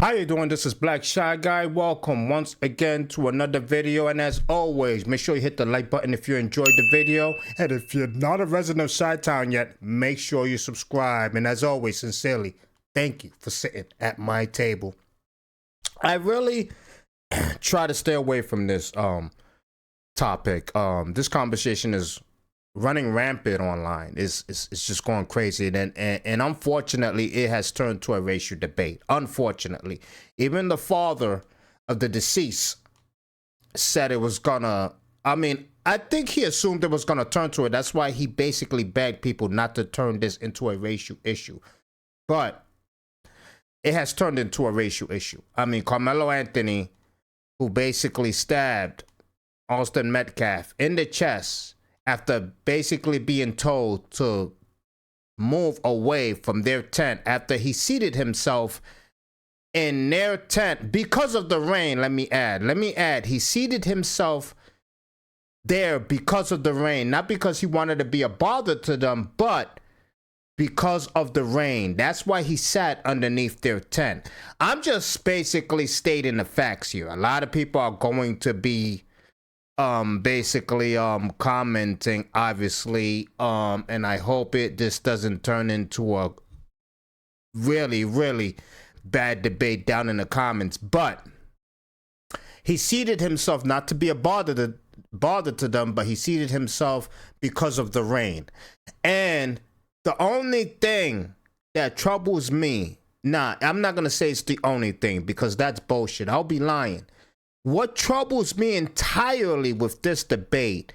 How you doing? This is Black Shy Guy. Welcome once again to another video, and as always, make sure you hit the like button if you enjoyed the video, and if you're not a resident of Chi-Town yet, make sure you subscribe. And as always, sincerely, thank you for sitting at my table. I really try to stay away from this topic. This conversation is running rampant online. It's just going crazy, and unfortunately it has turned to a racial debate. Unfortunately, even the father of the deceased said it was gonna, I think he assumed it was gonna turn to it. That's why he basically begged people not to turn this into a racial issue, but it has turned into a racial issue. Karmelo Anthony, who basically stabbed Austin Metcalf in the chest after basically being told to move away from their tent after he seated himself in their tent because of the rain. Let me add, he seated himself there because of the rain, not because he wanted to be a bother to them, but because of the rain. That's why he sat underneath their tent. I'm just basically stating the facts here. A lot of people are going to be commenting, obviously, and I hope this doesn't turn into a really bad debate down in the comments. But he seated himself not to be a bother to them, but he seated himself because of the rain. And the only thing that troubles me, I'm not gonna say it's the only thing, because that's bullshit. I'll be lying. What troubles me entirely with this debate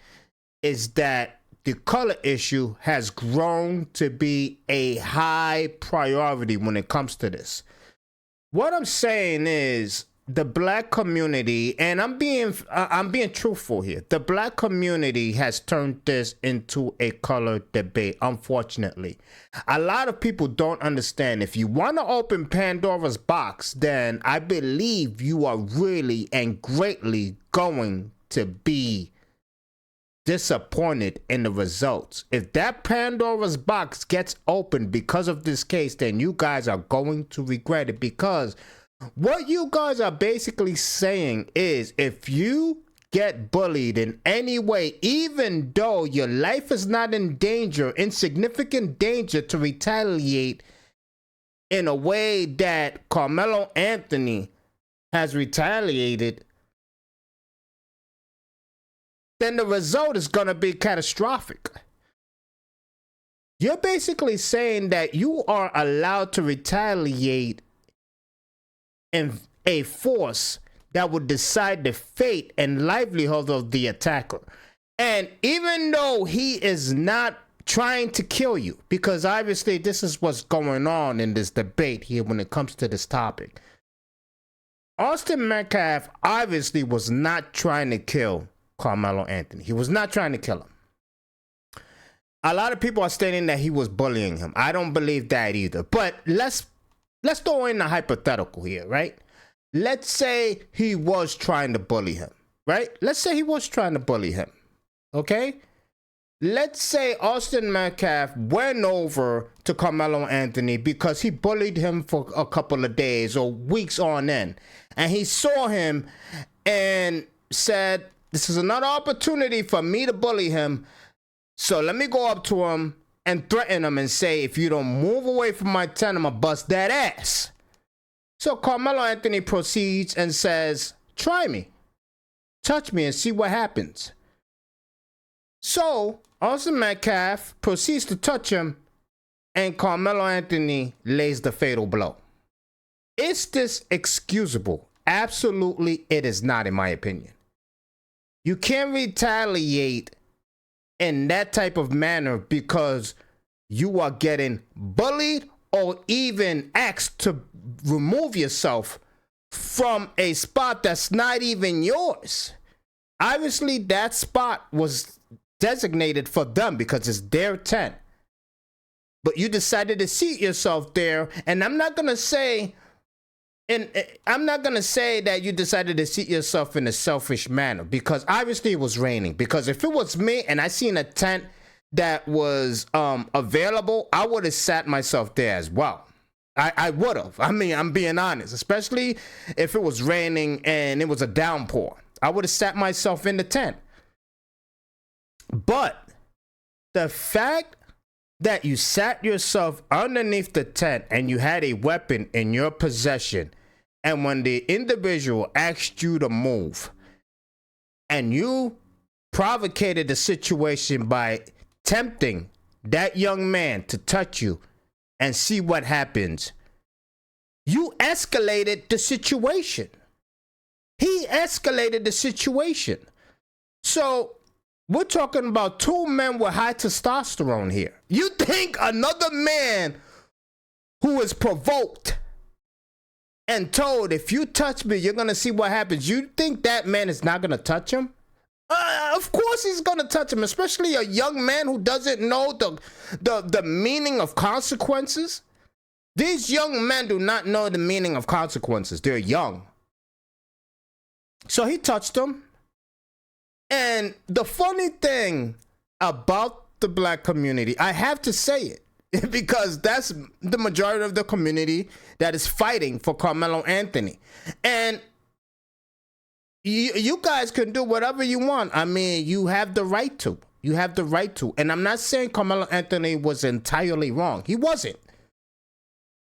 is that the color issue has grown to be a high priority when it comes to this. What I'm saying is the black community, and I'm being truthful here, the black community has turned this into a color debate, unfortunately. A lot of people don't understand. If you want to open Pandora's box, then I believe you are really and greatly going to be disappointed in the results. If that Pandora's box gets opened because of this case, then you guys are going to regret it, because what you guys are basically saying is, if you get bullied in any way, even though your life is not in danger, in significant danger, to retaliate in a way that Karmelo Anthony has retaliated, then the result is going to be catastrophic. You're basically saying that you are allowed to retaliate in a force that would decide the fate and livelihood of the attacker. And even though he is not trying to kill you, because obviously this is what's going on in this debate here when it comes to this topic. Austin Metcalf obviously was not trying to kill Karmelo Anthony. He was not trying to kill him. A lot of people are stating that he was bullying him. I don't believe that either. But let's throw in a hypothetical here, right? Let's say he was trying to bully him, right? Let's say he was trying to bully him, okay? Let's say Austin Metcalf went over to Karmelo Anthony because he bullied him for a couple of days or weeks on end. And he saw him and said, this is another opportunity for me to bully him. So let me go up to him and threaten him and say, if you don't move away from my tent, I'm gonna bust that ass. So Karmelo Anthony proceeds and says, try me. Touch me and see what happens. So Austin Metcalf proceeds to touch him, and Karmelo Anthony lays the fatal blow. Is this excusable? Absolutely, it is not, in my opinion. You can't retaliate in that type of manner because you are getting bullied or even asked to remove yourself from a spot that's not even yours. Obviously, that spot was designated for them because it's their tent. But you decided to seat yourself there, and I'm not gonna say that you decided to seat yourself in a selfish manner, because obviously it was raining. Because if it was me and I seen a tent that was available, I would have sat myself there as well. I would have. I mean, I'm being honest, especially if it was raining and it was a downpour. I would have sat myself in the tent. But the fact that you sat yourself underneath the tent and you had a weapon in your possession, and when the individual asked you to move and you provocated the situation by tempting that young man to touch you and see what happens, you escalated the situation. He escalated the situation. So we're talking about two men with high testosterone here. You think another man who is provoked and told, if you touch me, you're going to see what happens, you think that man is not going to touch him? Of course he's going to touch him, especially a young man who doesn't know the meaning of consequences. These young men do not know the meaning of consequences. They're young. So he touched him. And the funny thing about the black community, I have to say it, because that's the majority of the community that is fighting for Karmelo Anthony. And you guys can do whatever you want. I mean, you have the right to. You have the right to. And I'm not saying Karmelo Anthony was entirely wrong. He wasn't.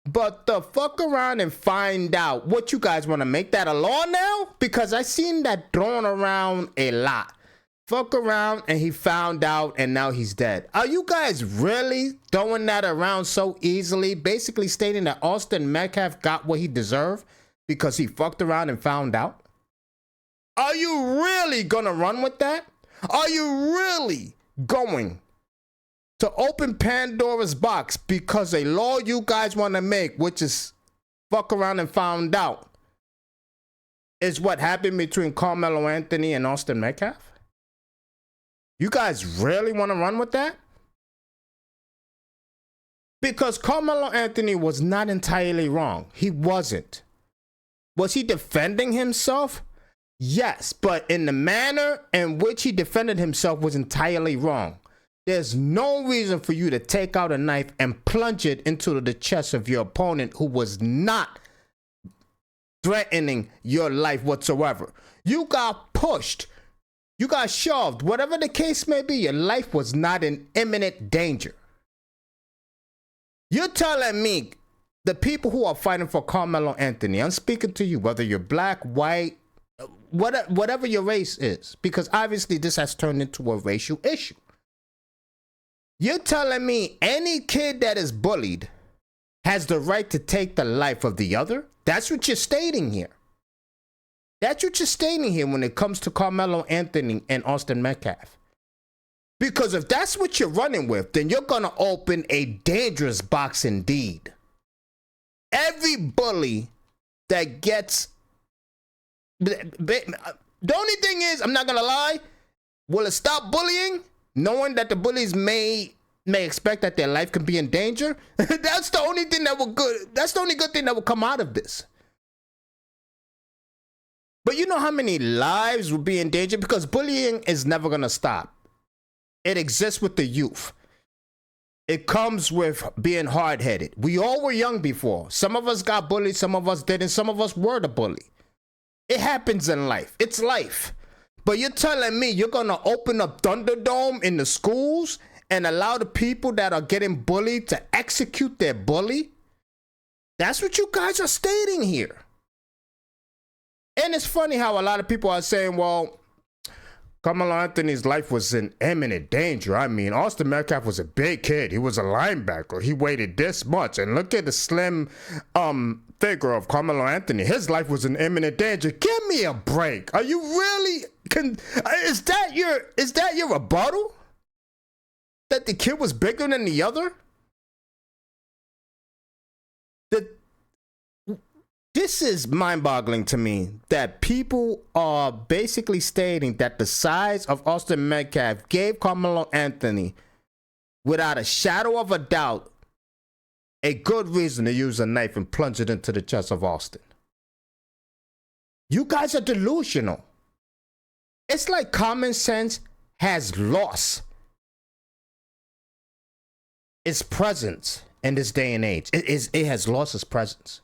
But the fuck around and find out. What, you guys want to make that a law now? Because I seen that thrown around a lot. Fuck around and he found out and now he's dead. Are you guys really throwing that around so easily? Basically stating that Austin Metcalf got what he deserved because he fucked around and found out? Are you really gonna run with that? Are you really going to open Pandora's box because a law you guys want to make, which is fuck around and found out, is what happened between Karmelo Anthony and Austin Metcalf? You guys really want to run with that? Because Karmelo Anthony was not entirely wrong. He wasn't. Was he defending himself? Yes, but in the manner in which he defended himself was entirely wrong. There's no reason for you to take out a knife and plunge it into the chest of your opponent who was not threatening your life whatsoever. You got pushed. You got shoved. Whatever the case may be, your life was not in imminent danger. You're telling me the people who are fighting for Karmelo Anthony, I'm speaking to you, whether you're black, white, whatever your race is, because obviously this has turned into a racial issue. You're telling me any kid that is bullied has the right to take the life of the other? That's what you're stating here. That's what you're stating here when it comes to Karmelo Anthony and Austin Metcalf. Because if that's what you're running with, then you're going to open a dangerous box indeed. Every bully that gets... The only thing is, I'm not going to lie, will it stop bullying? Knowing that the bullies may expect that their life can be in danger? That's the only thing that will good. That's the only good thing that will come out of this. But you know how many lives will be in danger? Because bullying is never going to stop. It exists with the youth. It comes with being hard-headed. We all were young before. Some of us got bullied, some of us didn't, some of us were the bully. It happens in life. It's life. But you're telling me you're going to open up Thunderdome in the schools and allow the people that are getting bullied to execute their bully? That's what you guys are stating here. And it's funny how a lot of people are saying, well, Karmelo Anthony's life was in imminent danger. I mean, Austin Metcalf was a big kid. He was a linebacker. He weighed this much. And look at the slim figure of Karmelo Anthony. His life was in imminent danger. Give me a break. Are you really... Is that your rebuttal? That the kid was bigger than the other? This is mind-boggling to me that people are basically stating that the size of Austin Metcalf gave Karmelo Anthony, without a shadow of a doubt, a good reason to use a knife and plunge it into the chest of Austin. You guys are delusional. It's like common sense has lost its presence in this day and age. It has lost its presence.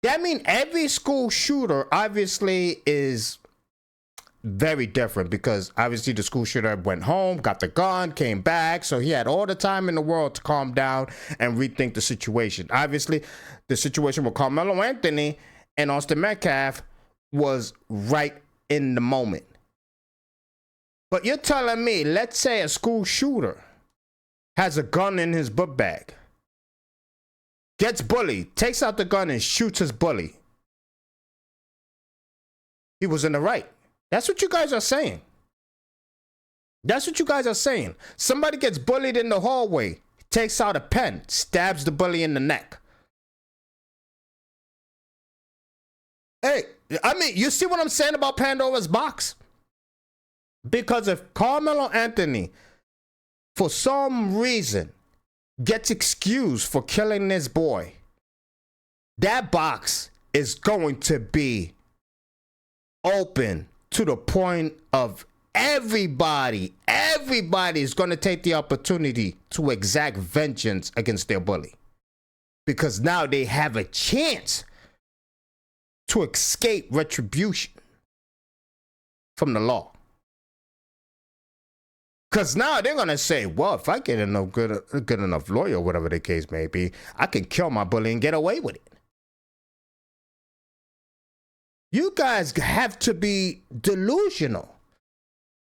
That means every school shooter obviously is very different, because obviously the school shooter went home, got the gun, came back, so he had all the time in the world to calm down and rethink the situation. Obviously, the situation with Karmelo Anthony and Austin Metcalf was right in the moment. But you're telling me, let's say a school shooter has a gun in his book bag, gets bullied, takes out the gun and shoots his bully. He was in the right. That's what you guys are saying. That's what you guys are saying. Somebody gets bullied in the hallway, takes out a pen, stabs the bully in the neck. Hey, I mean, you see what I'm saying about Pandora's box? Because if Karmelo Anthony, for some reason, gets excused for killing this boy, that box is going to be open to the point of everybody is going to take the opportunity to exact vengeance against their bully. Because now they have a chance to escape retribution from the law. Because now they're going to say, well, if I get a good enough lawyer, whatever the case may be, I can kill my bully and get away with it. You guys have to be delusional.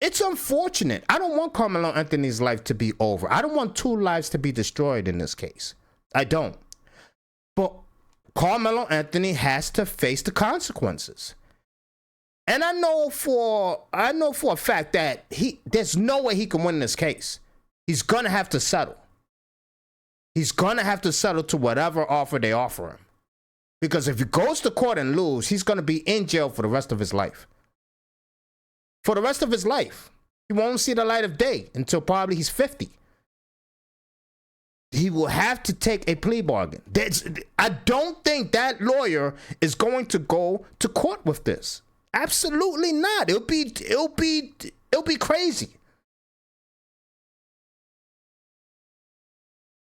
It's unfortunate. I don't want Karmelo Anthony's life to be over. I don't want 2 lives to be destroyed in this case. I don't. But Karmelo Anthony has to face the consequences. And I know for a fact that there's no way he can win this case. He's going to have to settle. He's going to have to settle to whatever offer they offer him. Because if he goes to court and lose, he's going to be in jail for the rest of his life. For the rest of his life. He won't see the light of day until probably he's 50. He will have to take a plea bargain. I don't think that lawyer is going to go to court with this. Absolutely not. It'll be crazy.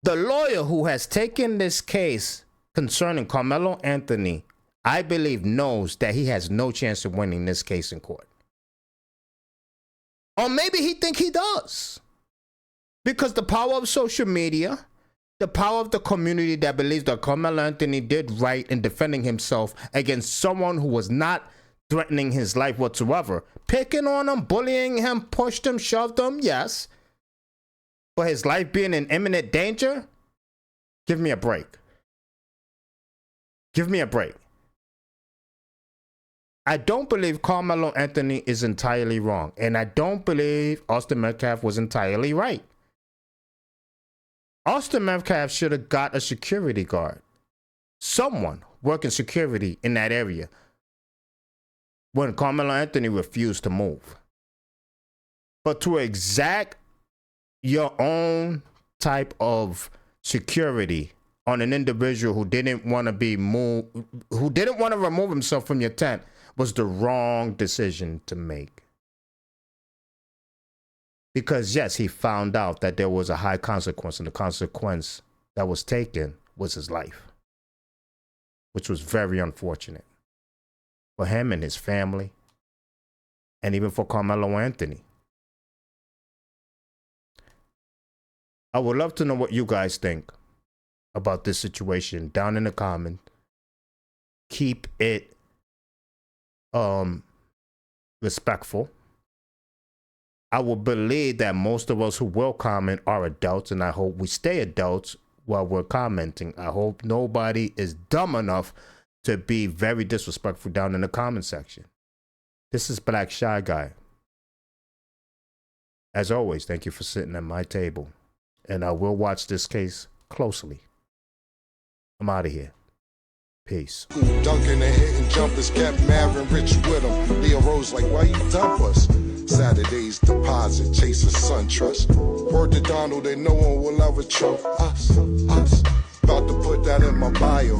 The lawyer who has taken this case concerning Karmelo Anthony, I believe, knows that he has no chance of winning this case in court. Or maybe he thinks he does. Because the power of social media, the power of the community that believes that Karmelo Anthony did right in defending himself against someone who was not threatening his life whatsoever. Picking on him, bullying him, pushed him, shoved him, yes. But his life being in imminent danger? Give me a break. Give me a break. I don't believe Karmelo Anthony is entirely wrong. And I don't believe Austin Metcalf was entirely right. Austin Metcalf should have got a security guard. Someone working security in that area when Karmelo Anthony refused to move. But to exact your own type of security on an individual who didn't want to be moved, who didn't want to remove himself from your tent, was the wrong decision to make. Because yes, he found out that there was a high consequence, and the consequence that was taken was his life, which was very unfortunate for him and his family, and even for Karmelo Anthony. I would love to know what you guys think about this situation down in the comments. Keep it respectful. I will believe that most of us who will comment are adults, and I hope we stay adults while we're commenting. I hope nobody is dumb enough to be very disrespectful down in the comment section. This is Black Shy Guy. As always, thank you for sitting at my table, and I will watch this case closely. I'm out of here. Peace. Dunking and hitting jumpers, kept Marvin Rich with him. Leo Rose like, why you dump us? Saturday's deposit, chasing SunTrust. Word to Donald, they no one will ever trust us. About to put that in my bio.